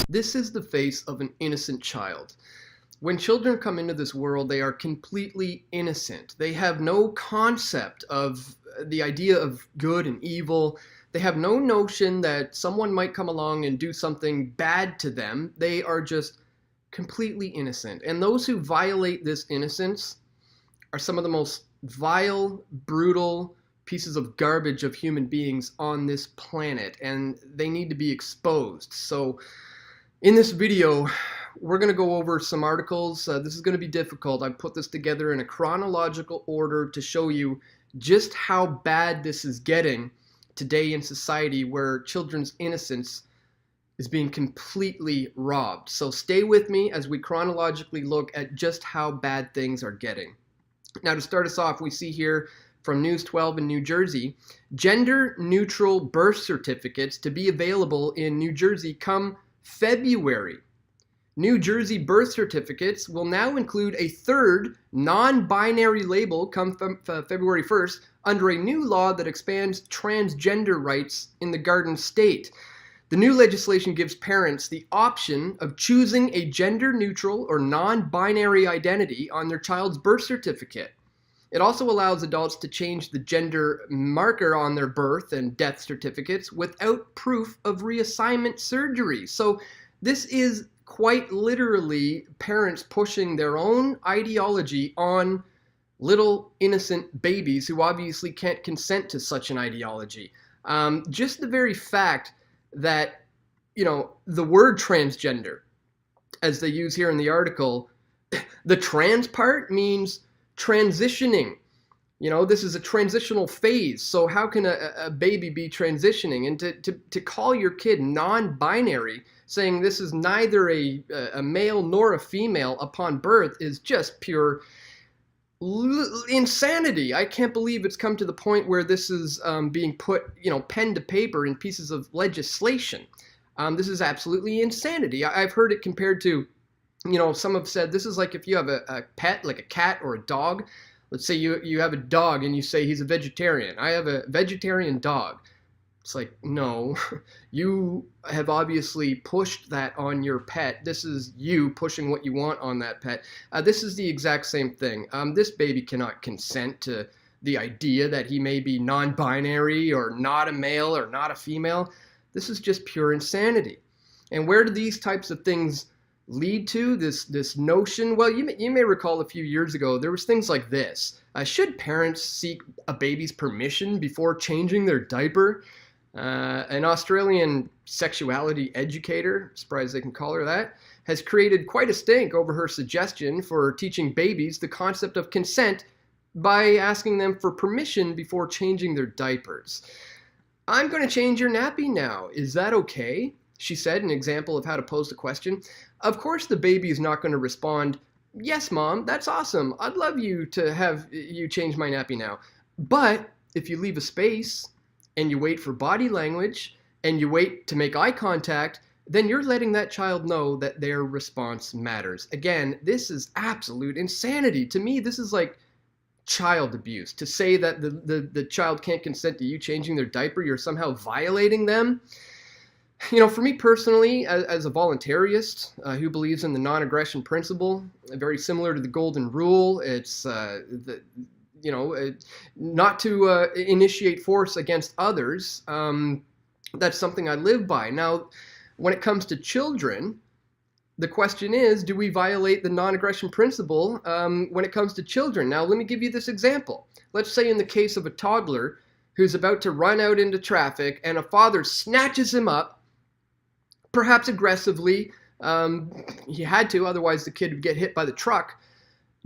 This is the face of an innocent child. When children come into this world, they are completely innocent. They have no concept of the idea of good and evil. They have no notion that someone might come along and do something bad to them. They are just completely innocent. And those who violate this innocence are some of the most vile, brutal pieces of garbage of human beings on this planet, and they need to be exposed. So in this video, we're going to go over some articles. This is going to be difficult. I put this together in a chronological order to show you just how bad this is getting today in society, where children's innocence is being completely robbed. So stay with me as we chronologically look at just how bad things are getting. Now, to start us off, we see here from News 12 in New Jersey, gender-neutral birth certificates to be available in New Jersey come February. New Jersey birth certificates will now include a third non-binary label come February 1st under a new law that expands transgender rights in the Garden State. The new legislation gives parents the option of choosing a gender-neutral or non-binary identity on their child's birth certificate. It also allows adults to change the gender marker on their birth and death certificates without proof of reassignment surgery. So this is quite literally parents pushing their own ideology on little innocent babies who obviously can't consent to such an ideology. Just the very fact that, the word transgender, as they use here in the article, the trans part means transitioning. This is a transitional phase. So how can a baby be transitioning? And to call your kid non-binary, saying this is neither a male nor a female upon birth, is just pure insanity. I can't believe it's come to the point where this is being put, pen to paper in pieces of legislation. This is absolutely insanity. I've heard it compared to, some have said this is like if you have a pet, like a cat or a dog. Let's say you have a dog and you say he's a vegetarian. I have a vegetarian dog. It's like, no, you have obviously pushed that on your pet. This is you pushing what you want on that pet. This is the exact same thing. This baby cannot consent to the idea that he may be non-binary or not a male or not a female. This is just pure insanity. And where do these types of things lead to? This notion? Well, you may recall a few years ago, there was things like this. Should parents seek a baby's permission before changing their diaper? An Australian sexuality educator, surprised they can call her that, has created quite a stink over her suggestion for teaching babies the concept of consent by asking them for permission before changing their diapers. I'm going to change your nappy now. Is that okay? She said, an example of how to pose the question. Of course the baby is not going to respond, yes, Mom, that's awesome. I'd love you to have you change my nappy now. But if you leave a space and you wait for body language and you wait to make eye contact, then you're letting that child know that their response matters. Again, this is absolute insanity. To me, this is like child abuse. To say that the child can't consent to you changing their diaper, you're somehow violating them. For me personally, as a voluntarist who believes in the non-aggression principle, very similar to the golden rule, it's not to initiate force against others. That's something I live by. Now, when it comes to children, the question is, do we violate the non-aggression principle when it comes to children? Now, let me give you this example. Let's say in the case of a toddler who's about to run out into traffic and a father snatches him up, perhaps aggressively. He had to, otherwise the kid would get hit by the truck.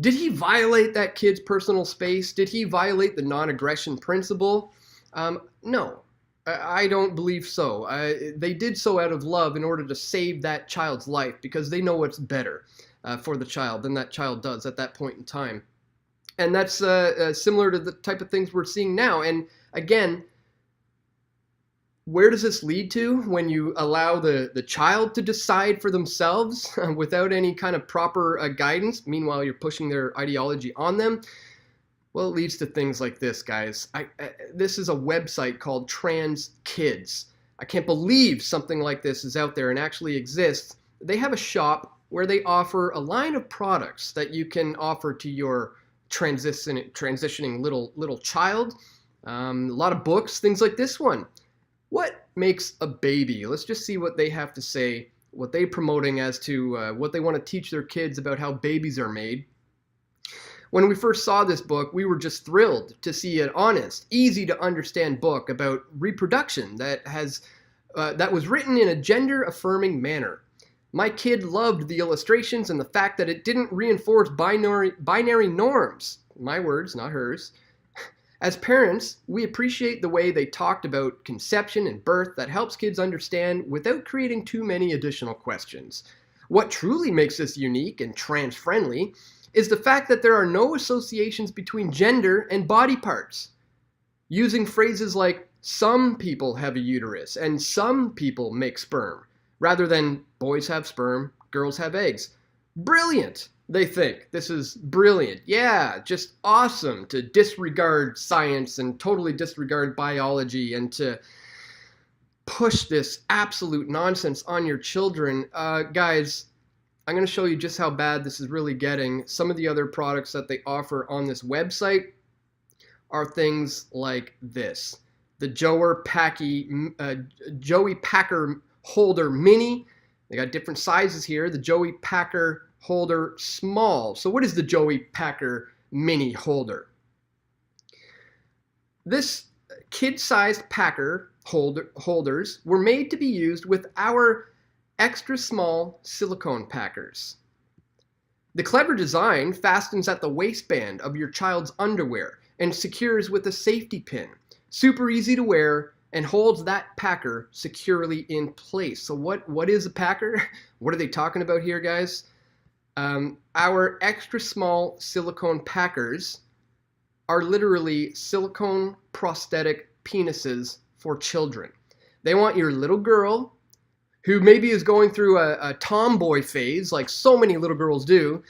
Did he violate that kid's personal space? Did he violate the non-aggression principle? No, I don't believe so. They did so out of love in order to save that child's life, because they know what's better for the child than that child does at that point in time. And that's similar to the type of things we're seeing now. And again, where does this lead to when you allow the child to decide for themselves without any kind of proper guidance? Meanwhile, you're pushing their ideology on them. Well, it leads to things like this, guys. This is a website called Trans Kids. I can't believe something like this is out there and actually exists. They have a shop where they offer a line of products that you can offer to your transitioning little child. A lot of books, things like this one. What makes a baby? Let's just see what they have to say, what they're promoting as to what they want to teach their kids about how babies are made. When we first saw this book, we were just thrilled to see an honest, easy to understand book about reproduction that was written in a gender affirming manner. My kid loved the illustrations and the fact that it didn't reinforce binary norms. My words, not hers. As parents, we appreciate the way they talked about conception and birth that helps kids understand without creating too many additional questions. What truly makes this unique and trans-friendly is the fact that there are no associations between gender and body parts. Using phrases like, some people have a uterus and some people make sperm, rather than boys have sperm, girls have eggs. Brilliant, they think. This is brilliant. Yeah, just awesome to disregard science and totally disregard biology and to push this absolute nonsense on your children. Guys, I'm going to show you just how bad this is really getting. Some of the other products that they offer on this website are things like this. The Joey Packer Holder Mini. They got different sizes here. The Joey Packer Holder Small. So what is the Joey Packer Mini Holder? This kid-sized Packer holders were made to be used with our extra small silicone packers. The clever design fastens at the waistband of your child's underwear and secures with a safety pin. Super easy to wear and holds that packer securely in place. So what is a packer? What are they talking about here, guys? Our extra small silicone packers are literally silicone prosthetic penises for children. They want your little girl, who maybe is going through a tomboy phase, like so many little girls do,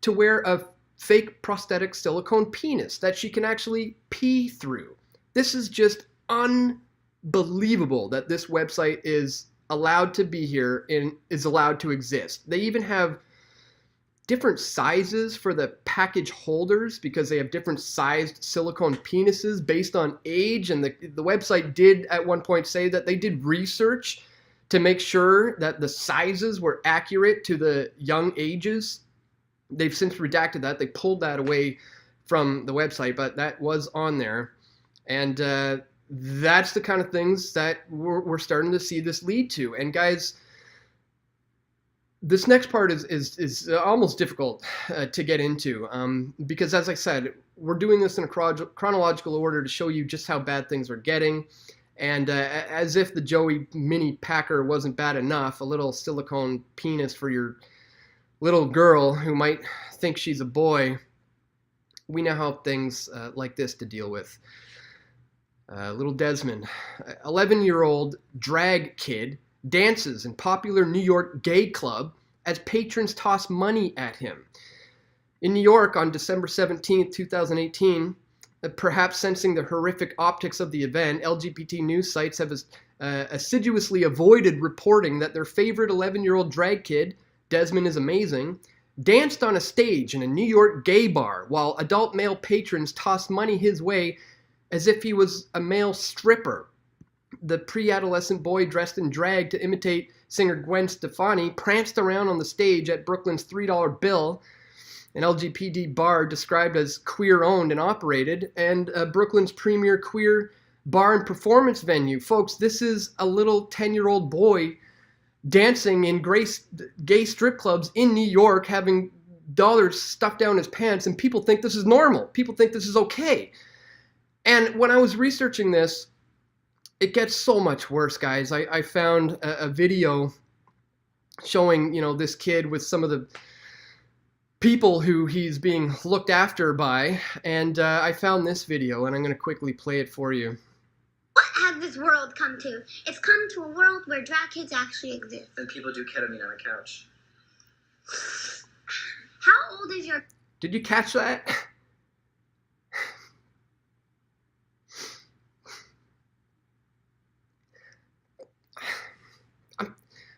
to wear a fake prosthetic silicone penis that she can actually pee through. This is just unbelievable that this website is allowed to be here and is allowed to exist. They even have different sizes for the package holders because they have different sized silicone penises based on age, and the website did at one point say that they did research to make sure that the sizes were accurate to the young ages. They've since redacted that. They pulled that away from the website, but that was on there. And that's the kind of things that we're starting to see this lead to. And guys, this next part is almost difficult to get into because, as I said, we're doing this in a chronological order to show you just how bad things are getting. And as if the Joey Mini Packer wasn't bad enough, a little silicone penis for your little girl who might think she's a boy, we now have things like this to deal with. Little Desmond, 11-year-old drag kid, dances in popular New York gay club as patrons toss money at him. In New York on December 17, 2018, perhaps sensing the horrific optics of the event, LGBT news sites have assiduously avoided reporting that their favorite 11-year-old drag kid, Desmond is Amazing, danced on a stage in a New York gay bar while adult male patrons tossed money his way as if he was a male stripper. The pre-adolescent boy dressed in drag to imitate singer Gwen Stefani pranced around on the stage at Brooklyn's $3 bill, an LGBT bar described as queer-owned and operated, and Brooklyn's premier queer bar and performance venue. Folks, this is a little 10-year-old boy dancing in gay strip clubs in New York, having dollars stuffed down his pants, and people think this is normal. People think this is okay. And when I was researching this, it gets so much worse, guys. I found a video showing, this kid with some of the people who he's being looked after by, and I found this video, and I'm going to quickly play it for you. What has this world come to? It's come to a world where drag kids actually exist. And people do ketamine on a couch. How old is your... Did you catch that?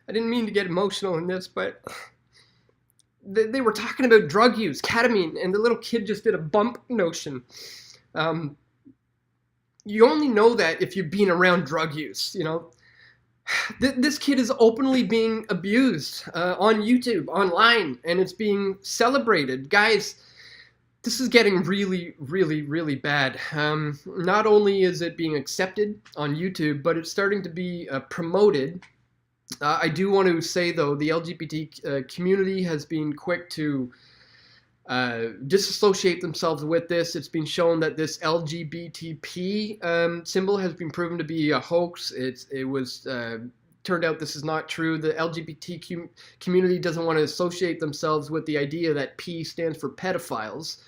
I didn't mean to get emotional in this, but they were talking about drug use, ketamine, and the little kid just did a bump notion. You only know that if you've been around drug use, you know. This kid is openly being abused on YouTube, online, and it's being celebrated. Guys, this is getting really, really, really bad. Not only is it being accepted on YouTube, but it's starting to be promoted. I do want to say, though, the LGBT community has been quick to disassociate themselves with this. It's been shown that this LGBTP symbol has been proven to be a hoax. It was turned out this is not true. The LGBT community doesn't want to associate themselves with the idea that P stands for pedophiles.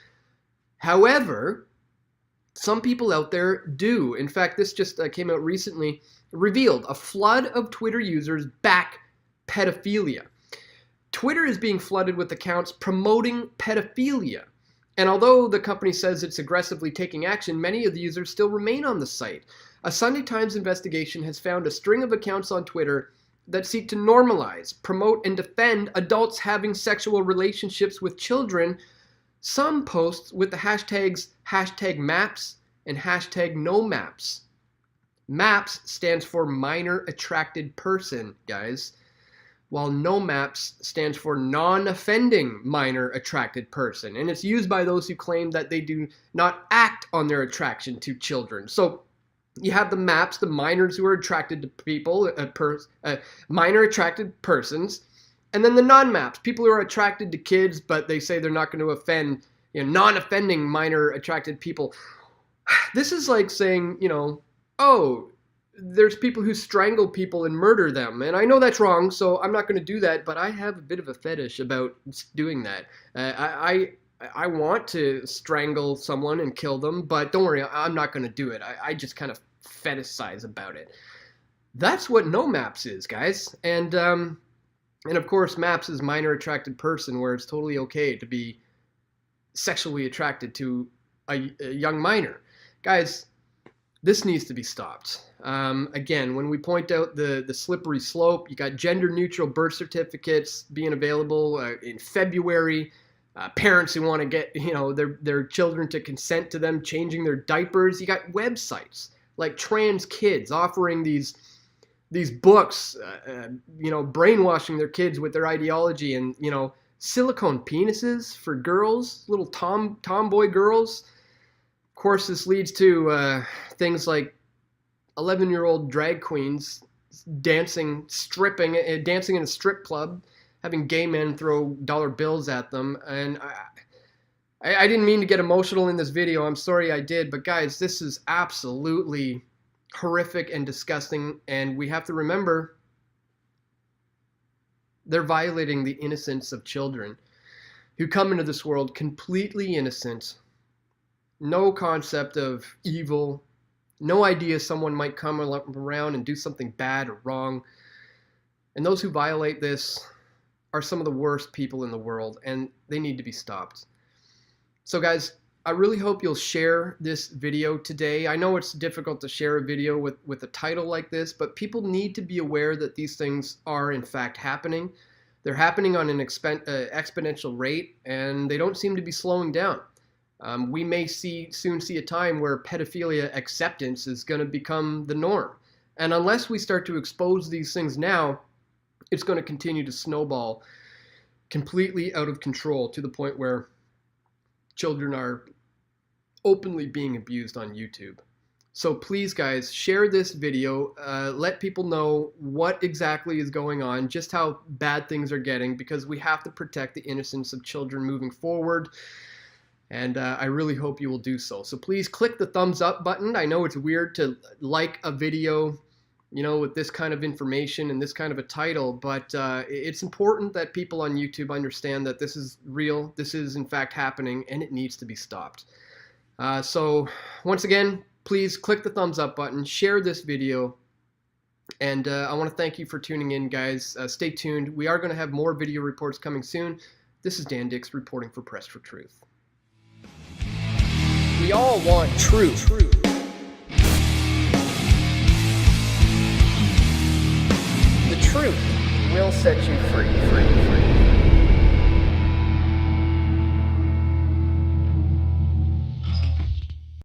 However, some people out there do. In fact, this just came out recently, revealed a flood of Twitter users back pedophilia. Twitter is being flooded with accounts promoting pedophilia. And although the company says it's aggressively taking action, many of the users still remain on the site. A Sunday Times investigation has found a string of accounts on Twitter that seek to normalize, promote, and defend adults having sexual relationships with children. Some posts with the hashtags #maps and #nomaps. MAPS stands for minor attracted person, guys, while NOMAPS stands for non-offending minor attracted person. And it's used by those who claim that they do not act on their attraction to children. So you have the MAPS, the minors who are attracted to people, minor attracted persons, and then the non-MAPS, people who are attracted to kids, but they say they're not going to offend, non-offending minor attracted people. This is like saying, oh, there's people who strangle people and murder them. And I know that's wrong, so I'm not going to do that, but I have a bit of a fetish about doing that. I want to strangle someone and kill them, but don't worry, I'm not going to do it. I just kind of fetishize about it. That's what no maps is, guys. And of course, maps is minor attracted person, where it's totally okay to be sexually attracted to a young minor. Guys, this needs to be stopped. Again, when we point out the slippery slope, you got gender-neutral birth certificates being available in February. Parents who want to get their children to consent to them changing their diapers. You got websites like Trans Kids offering these books, brainwashing their kids with their ideology, and silicone penises for girls, little tomboy girls. Of course, this leads to things like 11-year-old drag queens dancing in a strip club, having gay men throw dollar bills at them. And I didn't mean to get emotional in this video. I'm sorry I did. But guys, this is absolutely horrific and disgusting. And we have to remember, they're violating the innocence of children who come into this world completely innocent. No concept of evil, no idea someone might come around and do something bad or wrong. And those who violate this are some of the worst people in the world, and they need to be stopped. So guys, I really hope you'll share this video today. I know it's difficult to share a video with a title like this, but people need to be aware that these things are in fact happening. They're happening on an exponential rate, and they don't seem to be slowing down. We may soon see a time where pedophilia acceptance is going to become the norm. And unless we start to expose these things now, it's going to continue to snowball completely out of control to the point where children are openly being abused on YouTube. So please, guys, share this video. Let people know what exactly is going on, just how bad things are getting, because we have to protect the innocence of children moving forward. And I really hope you will do so. So please click the thumbs up button. I know it's weird to like a video, with this kind of information and this kind of a title, but it's important that people on YouTube understand that this is real, this is in fact happening, and it needs to be stopped. So once again, please click the thumbs up button, share this video, and I want to thank you for tuning in, guys. Stay tuned. We are going to have more video reports coming soon. This is Dan Dix reporting for Press for Truth. We all want truth. The truth will set you free, free, free.